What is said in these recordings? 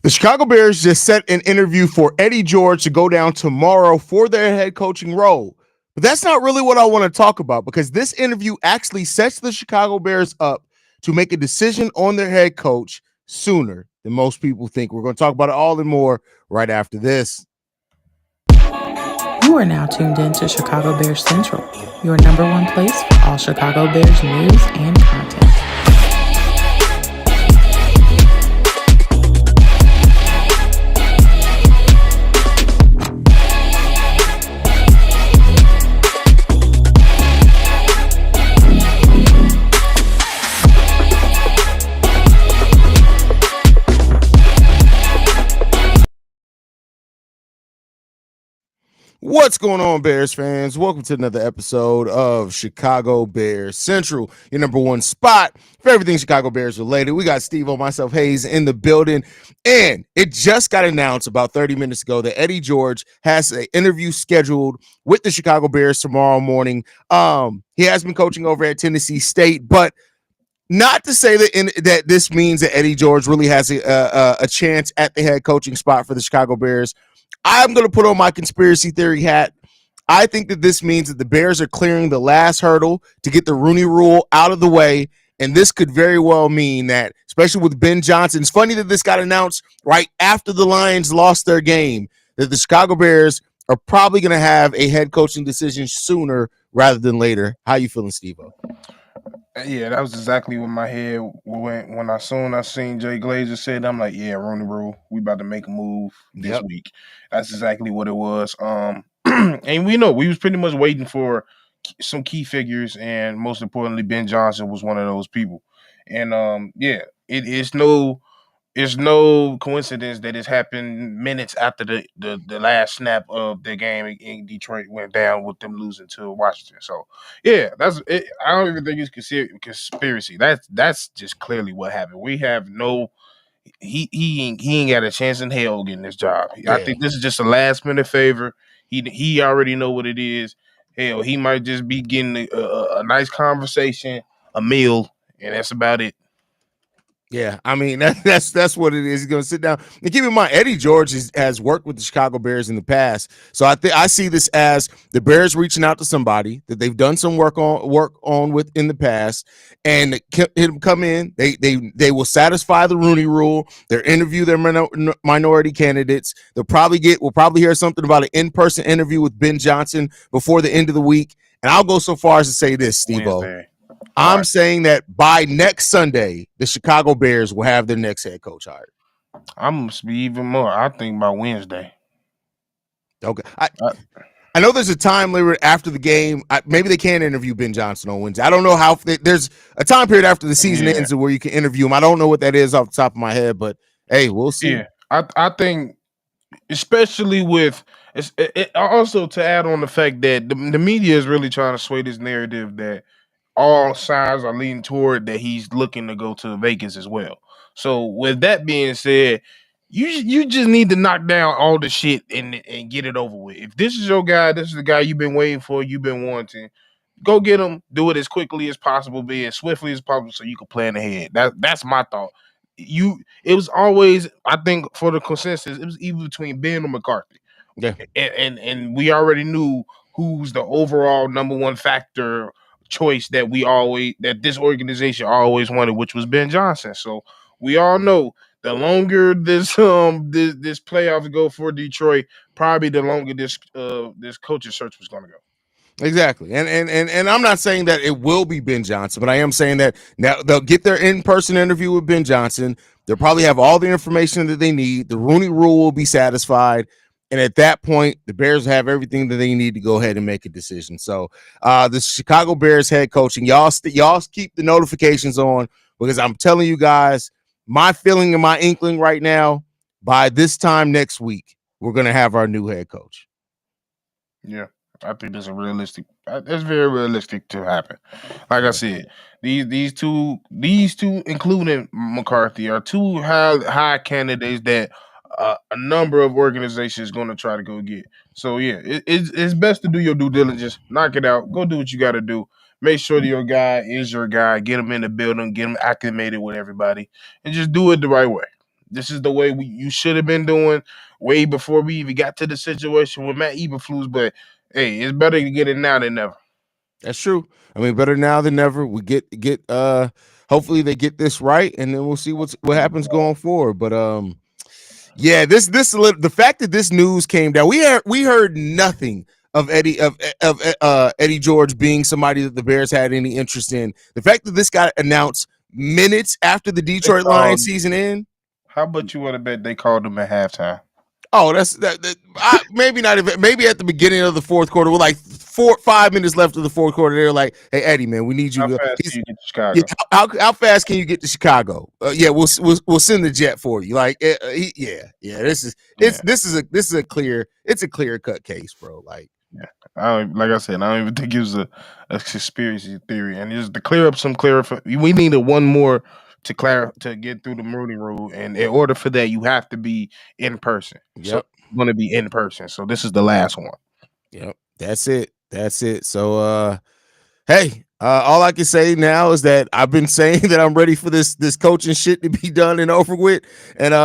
The Chicago Bears just set an interview for Eddie George to go down tomorrow for their head coaching role. But that's not really what I want to talk about, because this interview actually sets the Chicago Bears up to make a decision on their head coach sooner than most people think. We're going to talk about it all and more right after this. You are now tuned in to Chicago Bears Central, your number one place for all Chicago Bears news and content. What's going on, Bears fans? Welcome to another episode of Chicago Bears Central, your number one spot for everything Chicago Bears related. We got StevO, myself, Haize in the building, and it just got announced about 30 minutes ago that Eddie George has an interview scheduled with the Chicago Bears tomorrow morning. He has been coaching over at Tennessee State, but not to say that this means that Eddie George really has a chance at the head coaching spot for the Chicago Bears. I'm going to put on my conspiracy theory hat. I think that this means that the Bears are clearing the last hurdle to get the Rooney Rule out of the way, and this could very well mean that, especially with Ben Johnson. It's funny that this got announced right after the Lions lost their game, that the Chicago Bears are probably going to have a head coaching decision sooner rather than later. How you feeling, StevO? Yeah, that was exactly what my head went when I seen Jay Glazer said. I'm like, yeah, Rooney Rule, we about to make a move this week. That's exactly what it was. And we know we was pretty much waiting for some key figures, and most importantly, Ben Johnson was one of those people. And it's no coincidence that it's happened minutes after the last snap of the game in Detroit went down with them losing to Washington. So yeah, that's it. I don't even think it's conspiracy. That's just clearly what happened. We have no he ain't got a chance in hell getting this job. Yeah. I think this is just a last minute favor. He already know what it is. Hell, he might just be getting a nice conversation, a meal, and that's about it. Yeah, I mean that's what it is. He's going to sit down and keep in mind Eddie George has worked with the Chicago Bears in the past, so I see this as the Bears reaching out to somebody that they've done some work on with in the past, and him come in. They will satisfy the Rooney Rule. They'll interview their minority candidates. We'll probably hear something about an in-person interview with Ben Johnson before the end of the week. And I'll go so far as to say this, StevO. I'm saying that by next Sunday, the Chicago Bears will have their next head coach hired. I must be even more. I think by Wednesday. Okay. I know there's a time limit after the game. Maybe they can interview Ben Johnson on Wednesday. I don't know how. There's a time period after the season ends where you can interview him. I don't know what that is off the top of my head, but hey, we'll see. Yeah, I think, especially with it also to add on the fact that the media is really trying to sway this narrative that all signs are leading toward that he's looking to go to Vegas as well. So with that being said, you just need to knock down all the shit and get it over with. If this is your guy, this is the guy you've been waiting for, you've been wanting, go get him, do it as quickly as possible, be as swiftly as possible so you can plan ahead. That's my thought. It was always, I think, for the consensus, it was either between Ben or McCarthy. Yeah. And we already knew who's the overall number one factor choice that this organization always wanted, which was Ben Johnson. So we all know the longer this playoffs go for Detroit, probably the longer this coaching search was going to go. Exactly. And I'm not saying that it will be Ben Johnson, but I am saying that now they'll get their in-person interview with Ben Johnson. They'll probably have all the information that they need. The Rooney Rule will be satisfied. And at that point, the Bears have everything that they need to go ahead and make a decision. So the Chicago Bears head coaching, y'all keep the notifications on, because I'm telling you guys, my feeling and my inkling right now, by this time next week, we're going to have our new head coach. Yeah, I think that's that's very realistic to happen. Like I said, these two, including McCarthy, are two high candidates that a number of organizations going to try to go get. So yeah, it's best to do your due diligence, knock it out, go do what you got to do. Make sure that your guy is your guy. Get him in the building, get him acclimated with everybody, and just do it the right way. This is the way you should have been doing way before we even got to the situation with Matt Eberflus. But hey, it's better to get it now than never. That's true. I mean, better now than never. We get hopefully they get this right, and then we'll see what happens going forward. But yeah, the fact that this news came down, we heard nothing of Eddie George being somebody that the Bears had any interest in. The fact that this got announced minutes after the Detroit Lions season end. How about you want to bet they called him at halftime? Oh, maybe not even. Maybe at the beginning of the fourth quarter, with like 5 minutes left of the fourth quarter, they're like, "Hey, Eddie, man, we need you." How fast can you get to Chicago? Yeah, how fast can you get to Chicago? Yeah, we'll send the jet for you. Like, this is a clear cut case, bro. Like, like I said, I don't even think it was a conspiracy theory, and just to clear up some we needed one more to get through the Rooney Rule, and in order for that, you have to be in person. Yep. So you're going to be in person. So this is the last one. Yep, that's it. So, hey, all I can say now is that I've been saying that I'm ready for this coaching shit to be done and over with, and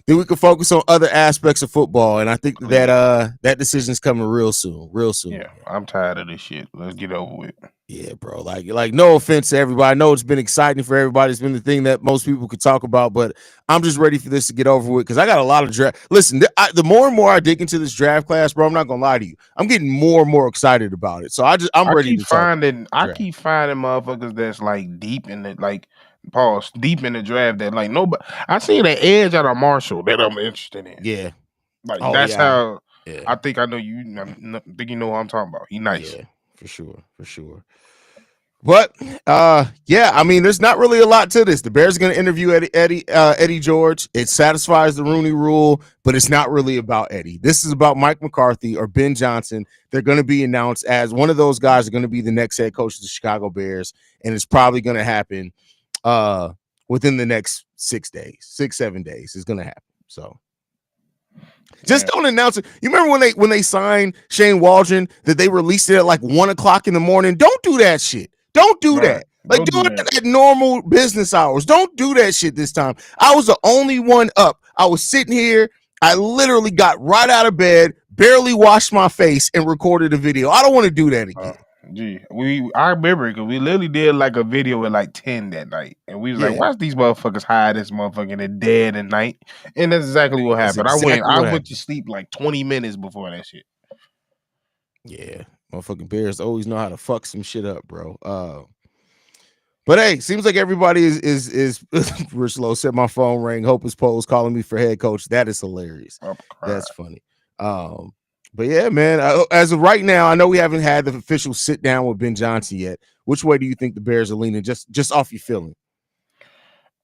then we can focus on other aspects of football. And I think that decision's coming real soon. Yeah, I'm tired of this shit. Let's get over with. Yeah, bro. Like, no offense to everybody. I know it's been exciting for everybody. It's been the thing that most people could talk about, but I'm just ready for this to get over with because I got a lot of draft. Listen, the more and more I dig into this draft class, bro, I'm not gonna lie to you. I'm getting more and more excited about it. So I'm ready. I keep finding motherfuckers that's like deep in the draft that like nobody. I seen an edge out of Marshall that I'm interested in. Yeah, like that's how. Yeah. I think I know you. I think you know what I'm talking about. He nice. Yeah, for sure. But yeah, I mean, there's not really a lot to this. The Bears are going to interview Eddie George. It satisfies the Rooney Rule, but it's not really about Eddie. This is about Mike McCarthy or Ben Johnson. They're going to be announced as one of those guys are going to be the next head coach of the Chicago Bears, and it's probably going to happen within the next 7 days. It's going to happen. So. Just don't announce it. You remember when they signed Shane Waldron that they released it at like 1:00 in the morning? Don't do that shit. Don't do that. Like, do it at normal business hours. Don't do that shit this time. I was the only one up. I was sitting here. I literally got right out of bed, barely washed my face, and recorded a video. I don't want to do that again. I remember because we literally did like a video at like 10 that night, and we was like, "Watch these motherfuckers hide this motherfucker in the dead at night," and that's exactly what happened. I went to sleep like 20 minutes before that shit. Yeah, motherfucking Bears always know how to fuck some shit up, bro. But hey, seems like everybody is Rich Lowe said my phone rang. Hope is Poe's calling me for head coach. That is hilarious. That's funny. But yeah, man, as of right now, I know we haven't had the official sit down with Ben Johnson yet. Which way do you think the Bears are leaning? Just off your feeling.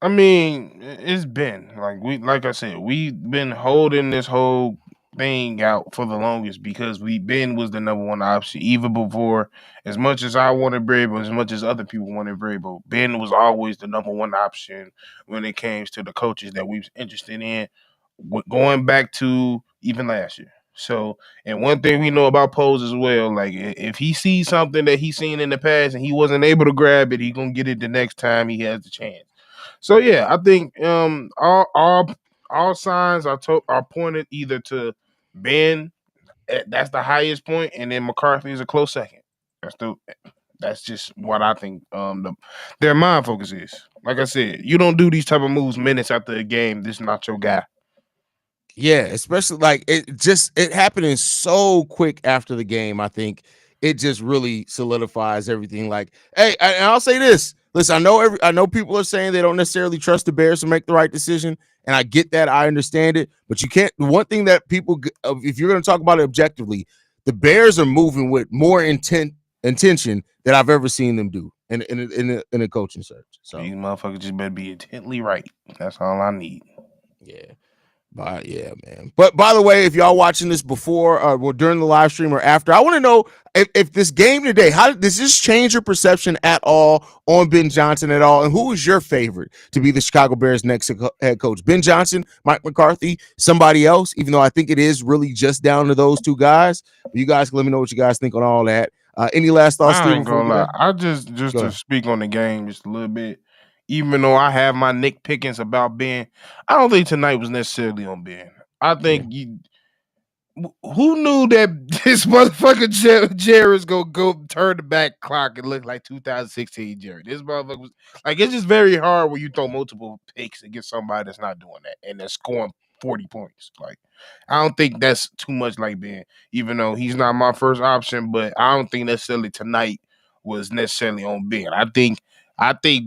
I mean, it's been like I said, we've been holding this whole thing out for the longest because Ben was the number one option even before. As much as I wanted Vrabel, as much as other people wanted Vrabel, Ben was always the number one option when it came to the coaches that we was interested in, going back to even last year. So, and one thing we know about Pose as well, like if he sees something that he's seen in the past and he wasn't able to grab it, he's gonna get it the next time he has the chance. So yeah, I think all signs are pointed either to Ben, that's the highest point, and then McCarthy is a close second. That's just what I think their mind focus is. Like I said, you don't do these type of moves minutes after a game. This is not your guy. Yeah, especially like it happening so quick after the game. I think it just really solidifies everything. Like, hey, and I'll say this. Listen, I know people are saying they don't necessarily trust the Bears to make the right decision, and I get that. I understand it, but you can't. One thing that people, if you're going to talk about it objectively, the Bears are moving with more intention than I've ever seen them do in a coaching search. So these motherfuckers just better be intently right. That's all I need. Yeah. Yeah, man. But by the way, if y'all watching this before or during the live stream or after, I want to know if this game today, how does this change your perception at all on Ben Johnson at all? And who is your favorite to be the Chicago Bears' next head coach? Ben Johnson, Mike McCarthy, somebody else? Even though I think it is really just down to those two guys. But you guys can let me know what you guys think on all that. Any last thoughts? I ain't gonna lie. I just to speak on the game just a little bit. even though I have my nitpickings about Ben, I don't think tonight was necessarily on Ben. I Yeah. think who knew that this motherfucker Jared's gonna go turn the back clock and look like 2016 Jared? This motherfucker was like, it's just very hard when you throw multiple picks against somebody that's not doing that and they're scoring 40 points. Like, I don't think that's too much like Ben, even though he's not my first option, but I don't think necessarily tonight was necessarily on Ben. I think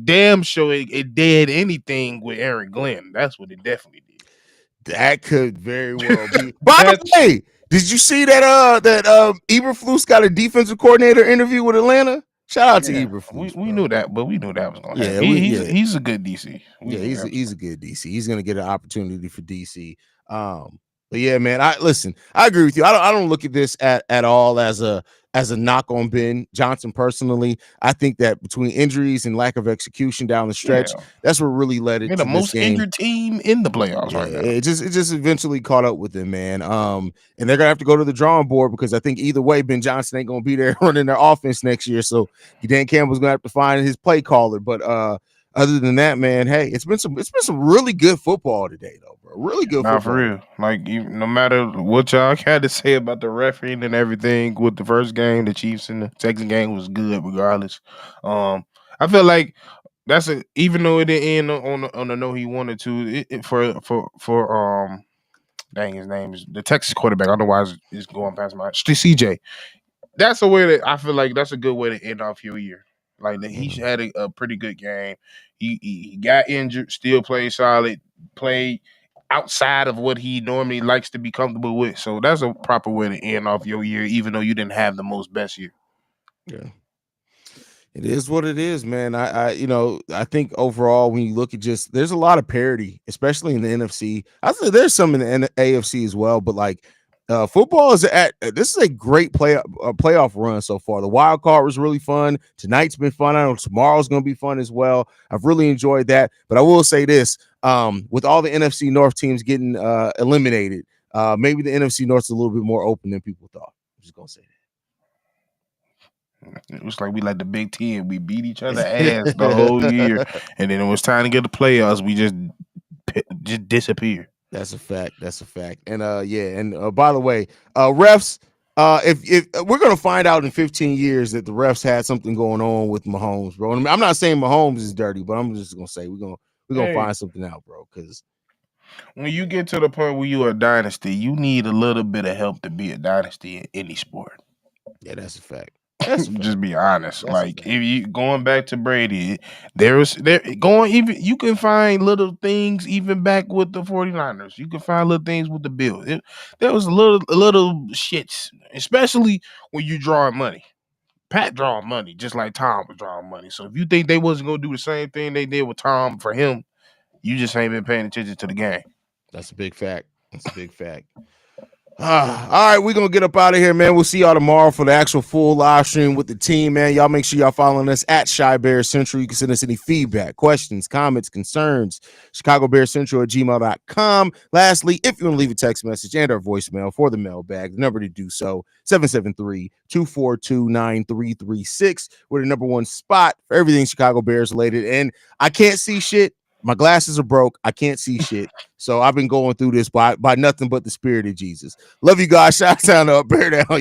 damn sure it did anything with Aaron Glenn. That's what it definitely did. That could very well be. By the That's way, did you see that Eberflus got a defensive coordinator interview with Atlanta? Shout out to yeah. We, Eberflus, we bro. knew that, but we knew that was gonna happen. Yeah, He's a good DC. We Yeah, knew that he's was a good DC. He's gonna get an opportunity for DC. But yeah, man, I agree with you. I don't look at this at all as a knock on Ben Johnson personally. I think that between injuries and lack of execution down the stretch, yeah. that's what really led it They're the to this most game. injured team in the playoffs Yeah, right now. it just eventually caught up with them, man. And they're gonna have to go to the drawing board because I think either way, Ben Johnson ain't gonna be there running their offense next year. So Dan Campbell's gonna have to find his play caller. But other than that, man, hey, it's been some really good football today, though, bro. Really good Nah, football. for real. Like, no matter what y'all had to say about the refereeing and everything with the first game, the Chiefs and the second game was good regardless. I feel like even though it didn't end on the note he wanted to, for dang, his name is the Texas quarterback. I don't know why it's going past my CJ. That's a way that I feel like that's a good way to end off your year. Like that he had a pretty good game. He got injured, still played solid, played outside of what he normally likes to be comfortable with. So that's a proper way to end off your year, even though you didn't have the most best year. Yeah. It is what it is, man. I think overall, when you look at there's a lot of parity, especially in the NFC. I think there's some in the AFC as well, but like football is this is a great playoff run so far. The wild card was really fun. Tonight's been fun. I know tomorrow's going to be fun as well. I've really enjoyed that. But I will say this: with all the NFC North teams getting eliminated, maybe the NFC North's a little bit more open than people thought. I'm just gonna say that. It was like we like the Big Ten. We beat each other ass the whole year, and then it was time to get the playoffs. We just disappeared. That's a fact. That's a fact. And by the way, refs, if we're gonna find out in 15 years that the refs had something going on with Mahomes, bro. I'm not saying Mahomes is dirty, but I'm just gonna say we're gonna find something out, bro. Because when you get to the point where you're a dynasty, you need a little bit of help to be a dynasty in any sport. Yeah, that's a fact. Just be honest. Like if you going back to Brady, you can find little things even back with the 49ers. You can find little things with the Bills. There was a little shits, especially when you drawing money. Pat drawing money, just like Tom was drawing money. So if you think they wasn't gonna do the same thing they did with Tom for him, you just ain't been paying attention to the game. That's a big fact. That's a big fact. All right, we're gonna get up out of here, man. We'll see y'all tomorrow for the actual full live stream with the team, man. Y'all make sure y'all following us at Shy Bear Central. You can send us any feedback, questions, comments, concerns, ChicagoBearCentral@gmail.com. Lastly, if you want to leave a text message and our voicemail for the mailbag, the number to do so, 773-242-9336. We're the number one spot for everything Chicago Bears related. And I can't see shit. My glasses are broke. I can't see shit. So I've been going through this by nothing but the spirit of Jesus. Love you guys. Shout out to Bear Down, y'all.